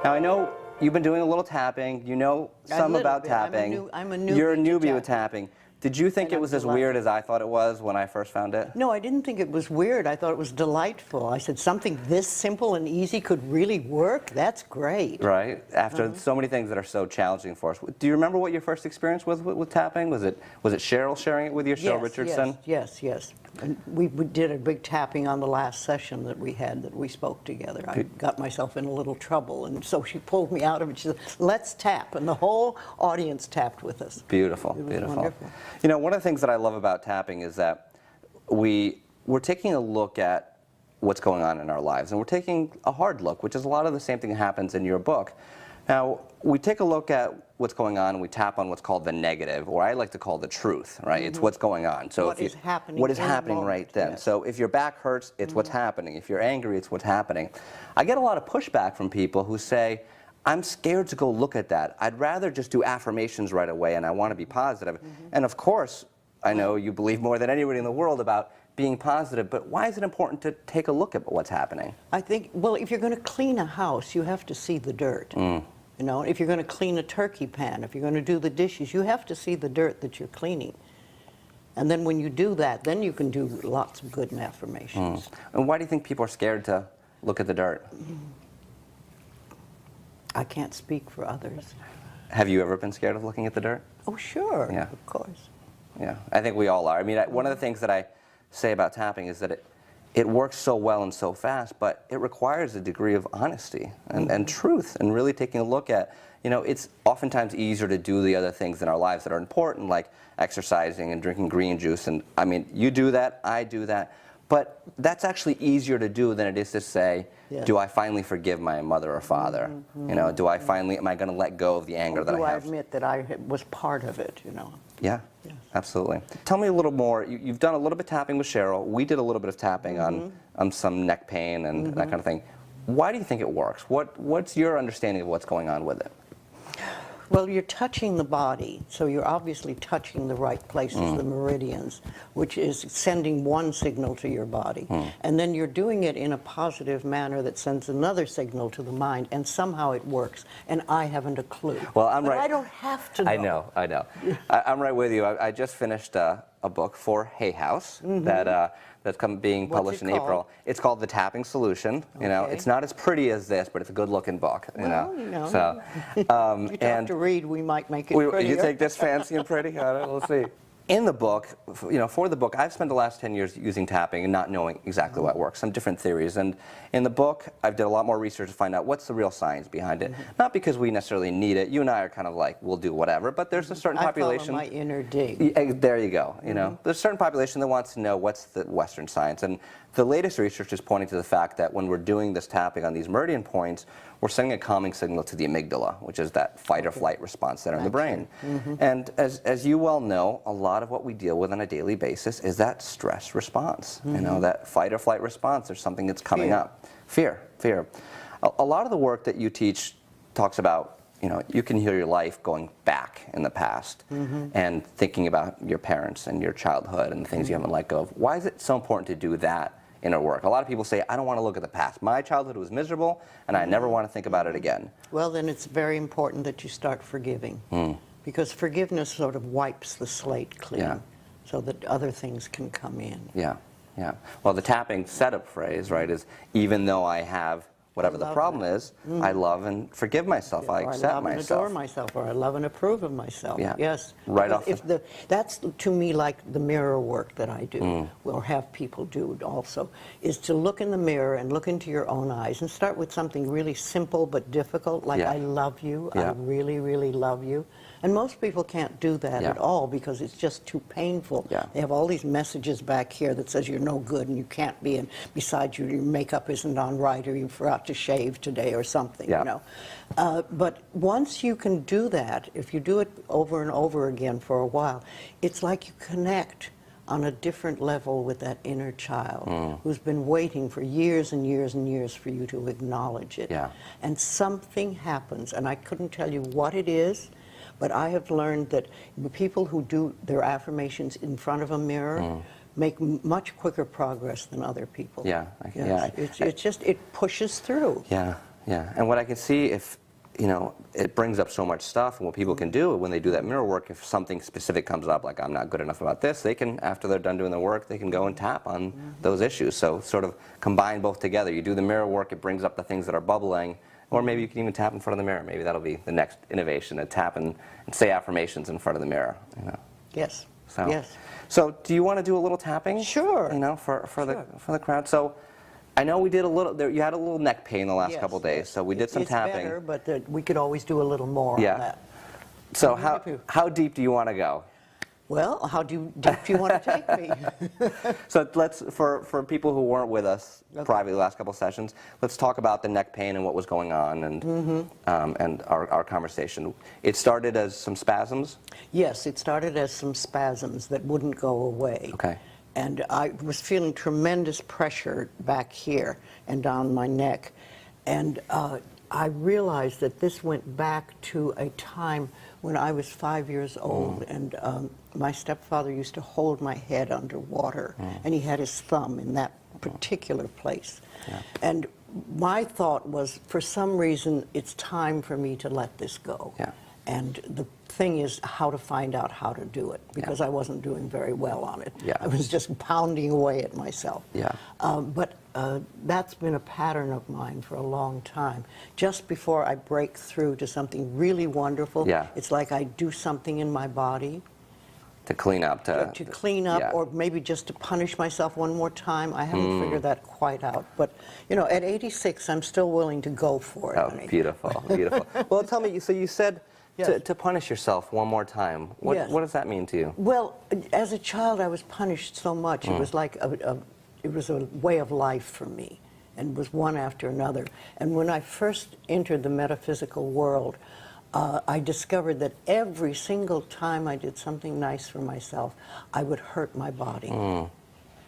Now, I know you've been doing a little tapping. You know some about bit. tapping. I'm a newbie You're a to newbie with tapping. tapping. Did you think And it I'm was as delighted. weird as I thought it was when I first found it? No, I didn't think it was weird. I thought it was delightful. I said, something this simple and easy could really work? That's great. Right? After so many things that are so challenging for us. Do you remember what your first experience was with tapping? Was it Cheryl sharing it with you, Cheryl Richardson? Yes. And we did a big tapping on the last session that we had, that we spoke together. I got myself in a little trouble, and so she pulled me out of it. She said, let's tap, and the whole audience tapped with us. Beautiful, It was beautiful. wonderful. You know, one of the things that I love about tapping is that we're taking a look at what's going on in our lives, and we're taking a hard look, which is a lot of the same thing that happens in your book. Now, we take a look at what's going on, and we tap on what's called the negative, or I like to call the truth, right? It's what's going on. So What is happening what is in the happening right moment, then. yes. So if your back hurts, it's what's happening. If you're angry, it's what's happening. I get a lot of pushback from people who say, I'm scared to go look at that. I'd rather just do affirmations right away, and I want to be positive. And of course, I know you believe more than anybody in the world about being positive, but why is it important to take a look at what's happening? I think, well, if you're going to clean a house, you have to see the dirt. You know, if you're going to clean a turkey pan, if you're going to do the dishes, you have to see the dirt that you're cleaning. And then when you do that, then you can do lots of good affirmations. And why do you think people are scared to look at the dirt? I can't speak for others. Have you ever been scared of looking at the dirt? Oh, sure, Yeah. of course. Yeah, I think we all are. I mean, one of the things that I say about tapping is that it works so well and so fast, but it requires a degree of honesty and truth, and really taking a look at, you know, it's oftentimes easier to do the other things in our lives that are important, like exercising and drinking green juice. And I mean, you do that, I do that, but that's actually easier to do than it is to say, Yes. do I finally forgive my mother or father? You know, do I finally, am I going to let go of the anger that Do I I have? admit that I was part of it, you know? Yeah, Yes. absolutely. Tell me a little more. You've done a little bit of tapping with Cheryl. We did a little bit of tapping on some neck pain and that kind of thing. Why do you think it works? What's your understanding of what's going on with it? Well, you're touching the body, so you're obviously touching the right places, the meridians, which is sending one signal to your body. And then you're doing it in a positive manner that sends another signal to the mind, and somehow it works. And I haven't a clue. Well, I'm but right. I don't have to know. I know. I'm right with you. I just finished a book for Hay House that's being What's published it in called? April. It's called The Tapping Solution. You know, Okay. it's not as pretty as this, but it's a good-looking book. Well, you know. So, You talk to Reed, we might make it prettier. you take this fancy and pretty? All right, we'll see. In the book, you know, for the book, I've spent the last 10 years using tapping and not knowing exactly what works, some different theories. And in the book, I've done a lot more research to find out what's the real science behind it. Not because we necessarily need it. You and I are kind of like, we'll do whatever, but there's a certain population. I follow my inner dig. There you go. You know, there's a certain population that wants to know what's the Western science, and the latest research is pointing to the fact that when we're doing this tapping on these meridian points, we're sending a calming signal to the amygdala, which is that fight or flight response center in the brain. And as you well know, a lot of what we deal with on a daily basis is that stress response. You know, that fight or flight response. There's something that's coming up. Fear. A lot of the work that you teach talks about, you know, you can heal your life going back in the past and thinking about your parents and your childhood and the things you haven't let go of. Why is it so important to do that in our work? A lot of people say, I don't want to look at the past. My childhood was miserable, and I never want to think about it again. Well, then it's very important that you start forgiving. Because forgiveness sort of wipes the slate clean so that other things can come in. Yeah. Well, the tapping setup phrase, right, is even though I have whatever the problem is, I love and forgive myself. I accept I love and myself. adore myself, or I love and approve of myself. Yeah. Yes. Right off That's to me like the mirror work that I do, or have people do also, is to look in the mirror and look into your own eyes and start with something really simple but difficult, like I love you, I really, really love you. And most people can't do that at all because it's just too painful. They have all these messages back here that says you're no good and you can't be, and besides your makeup isn't on right, or you forgot to shave today or something, you know. But once you can do that, if you do it over and over again for a while, it's like you connect on a different level with that inner child who's been waiting for years and years and years for you to acknowledge it. And something happens, and I couldn't tell you what it is, but I have learned that people who do their affirmations in front of a mirror make much quicker progress than other people. It's just, it pushes through. Yeah, and what I can see, if it brings up so much stuff, and what people can do when they do that mirror work, if something specific comes up, like I'm not good enough about this, they can, after they're done doing the work, they can go and tap on those issues. So sort of combine both together. You do the mirror work, it brings up the things that are bubbling, or maybe you can even tap in front of the mirror. Maybe that'll be the next innovation, to tap and say affirmations in front of the mirror. Yes. So, yes. So do you want to do a little tapping? Sure. For the crowd. So I know we did a little. You had a little neck pain the last Yes, couple days, so we did some tapping. It's better, but we could always do a little more on that. So how deep do you want to go? Well, how deep do you want to take me? So let's, for people who weren't with us privately the last couple sessions, let's talk about the neck pain and what was going on, and our conversation. It started as some spasms? Yes, it started as some spasms that wouldn't go away. Okay. And I was feeling tremendous pressure back here and down my neck. And I realized that this went back to a time when I was 5 years old, and my stepfather used to hold my head underwater, and he had his thumb in that particular place. Yeah. And my thought was, for some reason, it's time for me to let this go. Yeah. And the thing is how to find out how to do it, because I wasn't doing very well on it. Yeah. I was just pounding away at myself. Yeah. But that's been a pattern of mine for a long time. Just before I break through to something really wonderful, it's like I do something in my body. To clean up. To clean up, or maybe just to punish myself one more time. I haven't figured that quite out. But, at 86, I'm still willing to go for it. Oh, honey. Beautiful, beautiful. Well, tell me, so you said to punish yourself one more time. What does that mean to you? Well, as a child, I was punished so much. It was like it was a way of life for me, and was one after another. And when I first entered the metaphysical world, I discovered that every single time I did something nice for myself, I would hurt my body.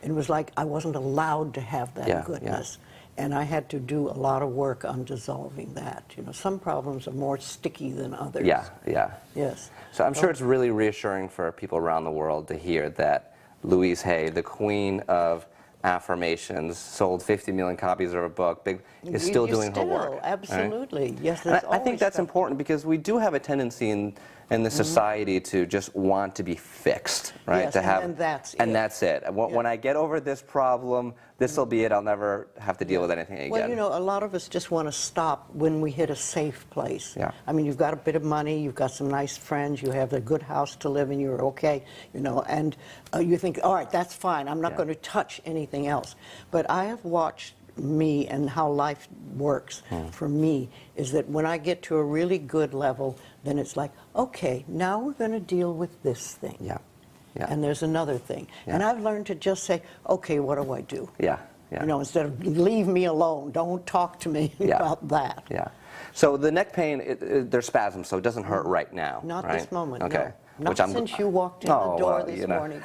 It was like I wasn't allowed to have that goodness. And I had to do a lot of work on dissolving that. Some problems are more sticky than others. Yes. So I'm sure it's really reassuring for people around the world to hear that Louise Hay, the queen of affirmations, sold 50 million copies of her book, is still doing her work. Absolutely. Right? Yes, I think that's important, because we do have a tendency in the society to just want to be fixed, right? Yes, to have, and that's it. When I get over this problem, this will be it. I'll never have to deal with anything again. Well, a lot of us just want to stop when we hit a safe place. Yeah. I mean, you've got a bit of money, you've got some nice friends, you have a good house to live in, you're okay, and you think, all right, that's fine. I'm not going to touch anything else. But I have watched me and how life works for me is that when I get to a really good level, then it's like, okay, now we're going to deal with this thing. Yeah. And there's another thing. And I've learned to just say, okay, what do I do? Instead of leave me alone, don't talk to me about that. So the neck pain, there's spasms, so it doesn't hurt right now. Not right? this moment, okay. no. Not since you walked in the door this morning.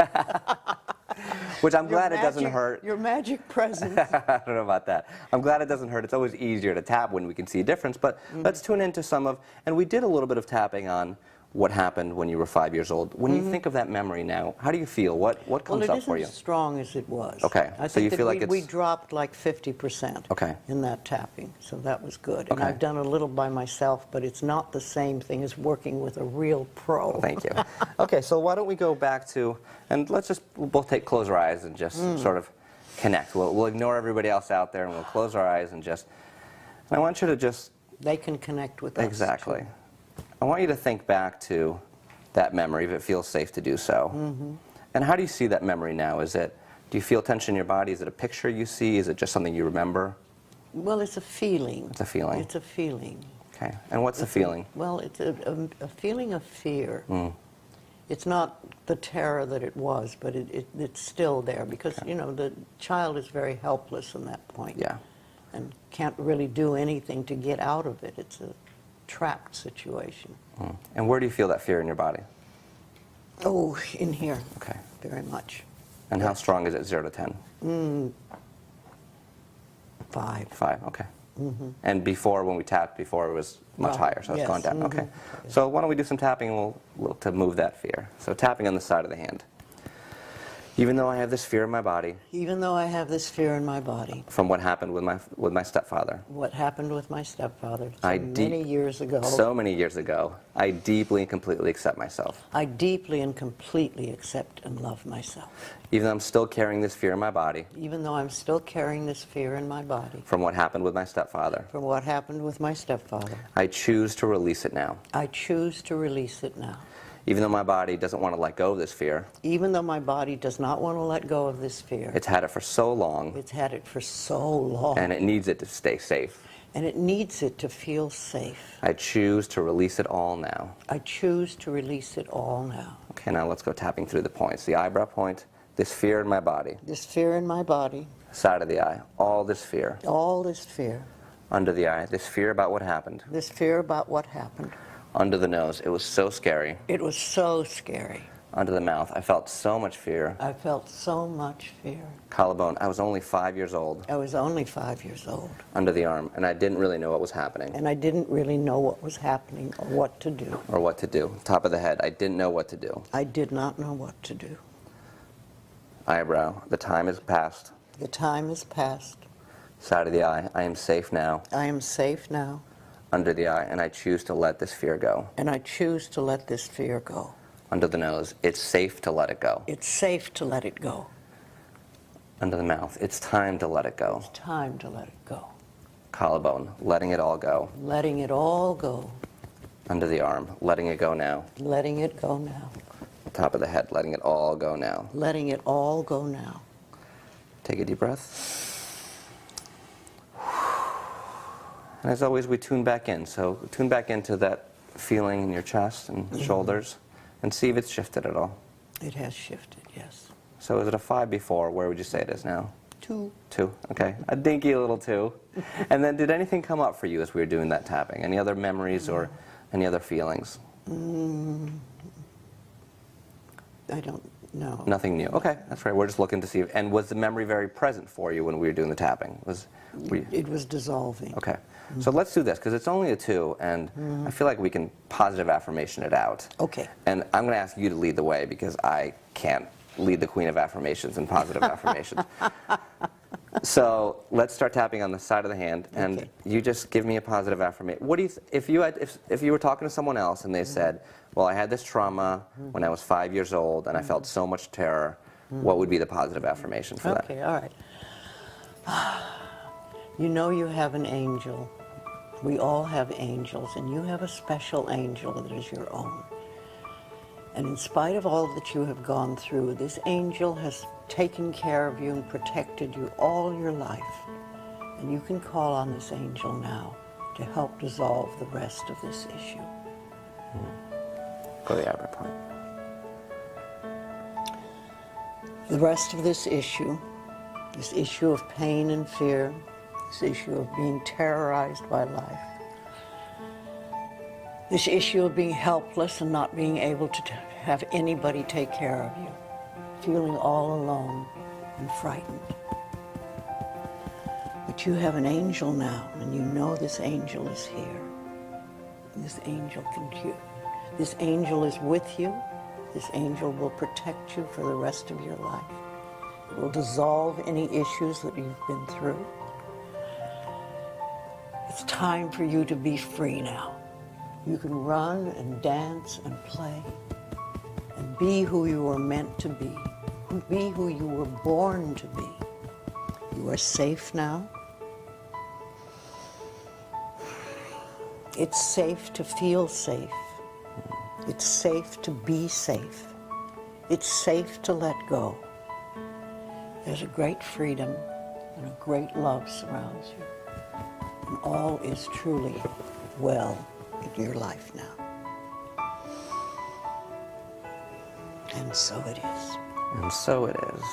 Which I'm glad it doesn't hurt. Your magic presence. I don't know about that. I'm glad it doesn't hurt. It's always easier to tap when we can see a difference. But let's tune into some of, and we did a little bit of tapping on what happened when you were 5 years old. When you think of that memory now, how do you feel? What comes up for you? Well, it isn't as strong as it was. Okay, so you feel like we dropped like 50% in that tapping, so that was good. And I've done a little by myself, but it's not the same thing as working with a real pro. Well, thank you. Okay, so why don't we go back to, and we'll both close our eyes and just sort of connect. We'll ignore everybody else out there, and we'll close our eyes and I want you to just... They can connect with us. Exactly. Too. I want you to think back to that memory, if it feels safe to do so. And how do you see that memory now? Do you feel tension in your body? Is it a picture you see? Is it just something you remember? Well, it's a feeling. It's a feeling. It's a feeling. Okay. And what's the feeling? Well, it's a feeling of fear. It's not the terror that it was, but it's still there because, the child is very helpless in that point. Yeah. And can't really do anything to get out of it. It's a trapped situation. And where do you feel that fear in your body? Oh, in here. Okay. Very much. And how strong is it, 0 to 10? 5. 5, okay. And before, when we tapped before, it was much higher, so it's gone down. Okay. So why don't we do some tapping and we'll look to move that fear. So tapping on the side of the hand. Even though I have this fear in my body even though I have this fear in my body, from what happened with my stepfather. what happened with my stepfather I so deep- many years ago, So many years ago, I deeply and completely accept myself. I deeply and completely accept and love myself. Even though I'm still carrying this fear in my body Even though I'm still carrying this fear in my body from what happened with my stepfather, from what happened with my stepfather, I choose to release it now. I choose to release it now. Even though my body doesn't want to let go of this fear, Even though my body does not want to let go of this fear, it's had it for so long, it's had it for so long, and it needs it to stay safe. and it needs it to feel safe. I choose to release it all now. I choose to release it all now. Okay, now let's go tapping through the points. The eyebrow point, this fear in my body, This fear in my body, side of the eye, all this fear. all this fear, Under the eye, this fear about what happened. this fear about what happened. Under the nose, it was so scary. It was so scary. Under the mouth, I felt so much fear. I felt so much fear. Collarbone, I was only 5 years old. I was only 5 years old, Under the arm, and I didn't really know what was happening and I didn't really know what was happening or what to do. or what to do. Top of the head, I didn't know what to do. I did not know what to do. Eyebrow, the time has passed. The time has passed. Side of the eye, I am safe now. I am safe now, Under the eye, and I choose to let this fear go. and I choose to let this fear go. Under the nose, it's safe to let it go. It's safe to let it go. Under the mouth, it's time to let it go. It's time to let it go. Collarbone, letting it all go. Letting it all go. Under the arm, letting it go now. Letting it go now. Top of the head, letting it all go now. Letting it all go now. Take a deep breath. And as always, we tune back in. So tune back into that feeling in your chest and shoulders and see if it's shifted at all. It has shifted, yes. So is it a 5 before? Where would you say it is now? 2. 2, okay. A dinky little 2. And then did anything come up for you as we were doing that tapping? Any other memories or any other feelings? I don't know. Nothing new. Okay, that's right. We're just looking to see. And was the memory very present for you when we were doing the tapping? It was dissolving. Okay. So let's do this, because it's only a 2, and I feel like we can positive affirmation it out. Okay. And I'm going to ask you to lead the way, because I can't lead the queen of affirmations and positive affirmations. So let's start tapping on the side of the hand, and Okay. you just give me a positive affirmation. What do you, if you were talking to someone else and they said, well, I had this trauma when I was 5 years old, and I felt so much terror, what would be the positive affirmation for that? Okay, all right. You know you have an angel. We all have angels, and you have a special angel that is your own. And in spite of all that you have gone through, this angel has taken care of you and protected you all your life. And you can call on this angel now to help dissolve the rest of this issue. Go to the eyebrow point. The rest of this issue of pain and fear, this issue of being terrorized by life, this issue of being helpless and not being able to have anybody take care of you, feeling all alone and frightened. But you have an angel now, and you know this angel is here. This angel can cure. This angel is with you. This angel will protect you for the rest of your life. It will dissolve any issues that you've been through. It's time for you to be free now. You can run and dance and play and be who you were meant to be who you were born to be. You are safe now. It's safe to feel safe. It's safe to be safe. It's safe to let go. There's a great freedom and a great love surrounds you. And all is truly well in your life now. And so it is. And so it is.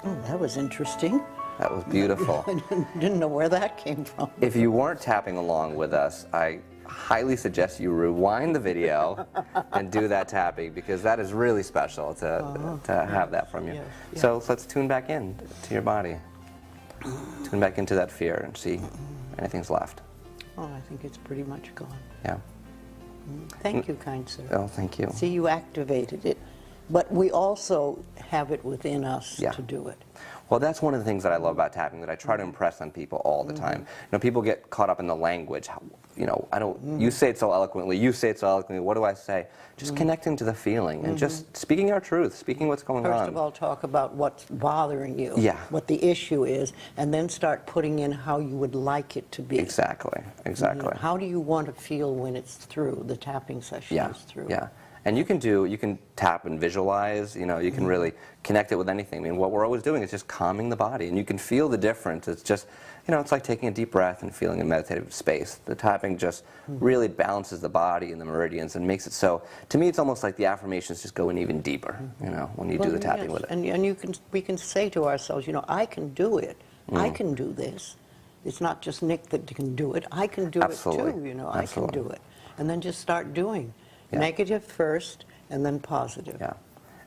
Oh, that was interesting. That was beautiful. I didn't know where that came from. If you weren't tapping along with us, I highly suggest you rewind the video and do that tapping, because that is really special to have that from you. Yes, So let's tune back in to your body. Tune back into that fear and see if anything's left. Oh, I think it's pretty much gone. Yeah. Thank you, kind sir. Oh, thank you. See, you activated it. But we also have it within us Yeah. to do it. Well, that's one of the things that I love about tapping, that I try to impress on people all the time. You know, people get caught up in the language. You know, I don't. You say it so eloquently. You say it so eloquently. What do I say? Just connecting to the feeling and just speaking our truth, speaking what's going on. First of all, talk about what's bothering you, Yeah. what the issue is, and then start putting in how you would like it to be. Exactly. Exactly. How do you want to feel when it's through, the tapping session Yeah. is through? Yeah. And you can tap and visualize, you know, you can really connect it with anything. I mean, what we're always doing is just calming the body, and you can feel the difference. It's just, you know, it's like taking a deep breath and feeling a meditative space. The tapping just really balances the body and the meridians and makes it so, to me, it's almost like the affirmations just go in even deeper, you know, when you do the tapping yes. with it. And we can say to ourselves, you know, I can do it. I can do this. It's not just Nick that can do it. I can do Absolutely. it too, you know, Absolutely. I can do it. And then just start doing. Yeah. Negative first, and then positive. Yeah.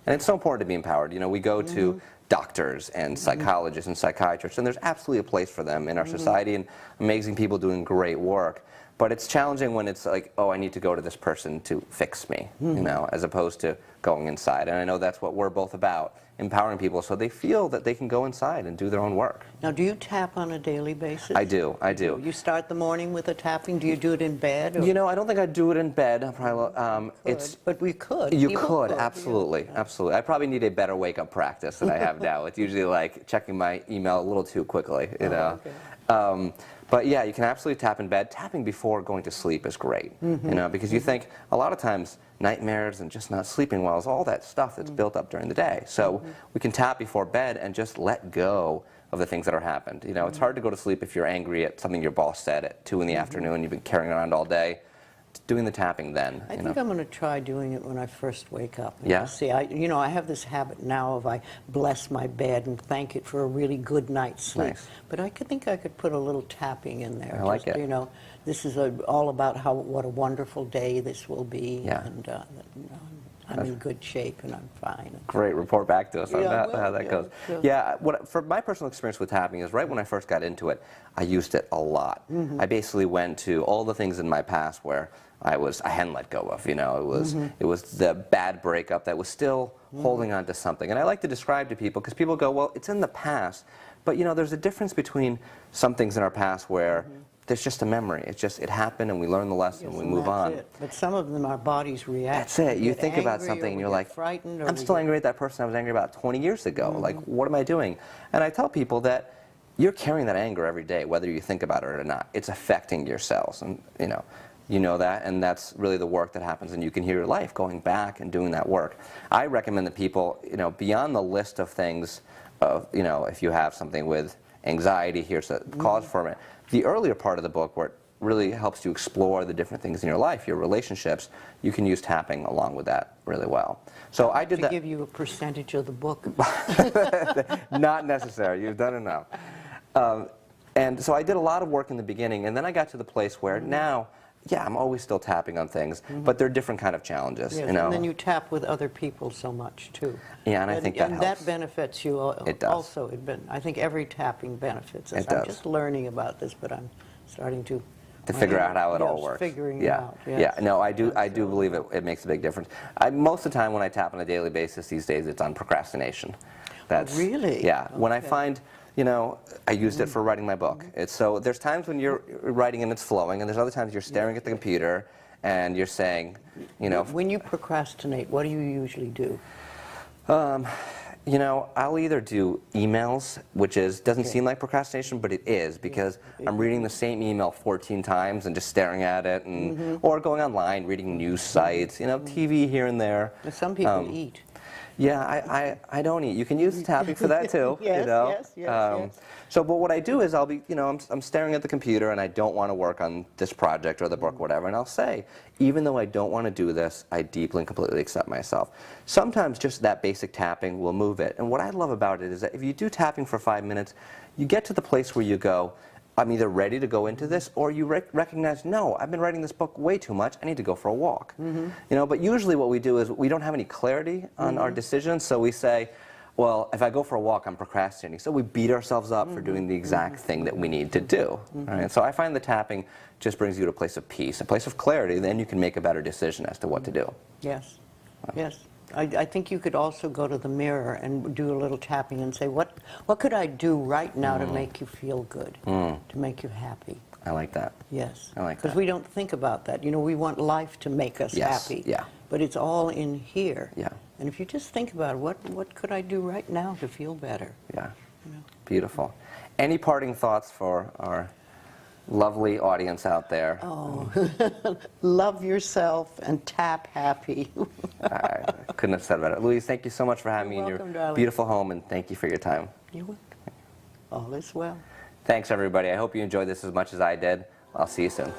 And it's so important to be empowered. You know, we go to doctors and psychologists and psychiatrists, and there's absolutely a place for them in our society, and amazing people doing great work. But it's challenging when it's like, oh, I need to go to this person to fix me, you know, as opposed to going inside. And I know that's what we're both about, empowering people so they feel that they can go inside and do their own work. Now, do you tap on a daily basis? I do. You start the morning with a tapping. Do you do it in bed? Or? You know, I don't think I'd do it in bed. I probably, it's But we could. You People could, yeah. absolutely, absolutely. I probably need a better wake-up practice than I have now. It's usually like checking my email a little too quickly, you know. Okay. But yeah, you can absolutely tap in bed. Tapping before going to sleep is great, you know, because you think a lot of times nightmares and just not sleeping well is all that stuff that's built up during the day. So we can tap before bed and just let go of the things that are happened. You know, it's hard to go to sleep if you're angry at something your boss said at 2 in the afternoon. You've been carrying around all day. Doing the tapping then. I think I'm going to try doing it when I first wake up. And Yeah? See, I have this habit now of I bless my bed and thank it for a really good night's sleep. Nice. But I think I could put a little tapping in there. I like it. You know, this is all about what a wonderful day this will be. Yeah. And I'm in good shape and I'm fine. Great, report back to us on Yeah, how that goes. Yeah, for my personal experience with tapping is right when I first got into it, I used it a lot. I basically went to all the things in my past where I hadn't let go of, you know, it was the bad breakup that was still holding on to something. And I like to describe to people, because people go, well, it's in the past, but you know, there's a difference between some things in our past where there's just a memory. It's just, it happened and we learn the lesson and we move on. It. But some of them, our bodies react. That's it. We You get think about angry something or and we you're get like, frightened or I'm we still get- angry at that person I was angry about 20 years ago. Like, what am I doing? And I tell people that you're carrying that anger every day, whether you think about it or not. It's affecting your cells, and you know that, and that's really the work that happens, and you can hear your life going back and doing that work. I recommend that people, you know, beyond the list of things, you know, if you have something with anxiety, here's the cause for it. The earlier part of the book where it really helps you explore the different things in your life, your relationships, you can use tapping along with that really well. So I did to that. give you a percentage of the book. Not necessary. You've done enough. And so I did a lot of work in the beginning, and then I got to the place where now, yeah, I'm always still tapping on things, but they're different kind of challenges. Yes, You know. and then you tap with other people so much too. Yeah, and I think that and helps. that benefits you It does. also. I think every tapping benefits us. It does. I'm just learning about this, but I'm starting to Figure out how it all yes, works. Figuring yeah. it out. Yes. Yeah, no, I do believe it makes a big difference. Most of the time when I tap on a daily basis these days, it's on procrastination. That's Really? Yeah. When I Okay. find, you know, I used it for writing my book. It's so there's times when you're writing and it's flowing, and there's other times you're staring at the computer and you're saying, you know, When you procrastinate, what do you usually do? you know, I'll either do emails, which doesn't seem like procrastination, but it is, because I'm reading the same email 14 times and just staring at it, and or going online, reading news sites, you know, TV here and there. Some people eat. Yeah, I don't eat. You can use tapping for that too. Yes, you know? yes, yes. So, but what I do is I'll be, you know, I'm staring at the computer and I don't want to work on this project or the book, whatever, and I'll say, even though I don't want to do this, I deeply and completely accept myself. Sometimes just that basic tapping will move it. And what I love about it is that if you do tapping for 5 minutes, you get to the place where you go, I'm either ready to go into this, or you recognize, no, I've been writing this book way too much, I need to go for a walk. You know, but usually what we do is we don't have any clarity on our decisions, so we say, well, if I go for a walk, I'm procrastinating. So we beat ourselves up for doing the exact thing that we need to do. Right? So I find the tapping just brings you to a place of peace, a place of clarity, then you can make a better decision as to what to do. Yes. Yes. I think you could also go to the mirror and do a little tapping and say, what could I do right now to make you feel good, to make you happy? I like that. Yes. I like that. Because we don't think about that. You know, we want life to make us Yes, happy. yeah. But it's all in here. Yeah. And if you just think about what could I do right now to feel better? Yeah. You know? Beautiful. Any parting thoughts for our lovely audience out there? Oh, love yourself and tap happy. I couldn't have said it better. Louise, thank you so much for having me in welcome, your darling. beautiful home, and thank you for your time. You're welcome. All is well. Thanks, everybody. I hope you enjoyed this as much as I did. I'll see you soon.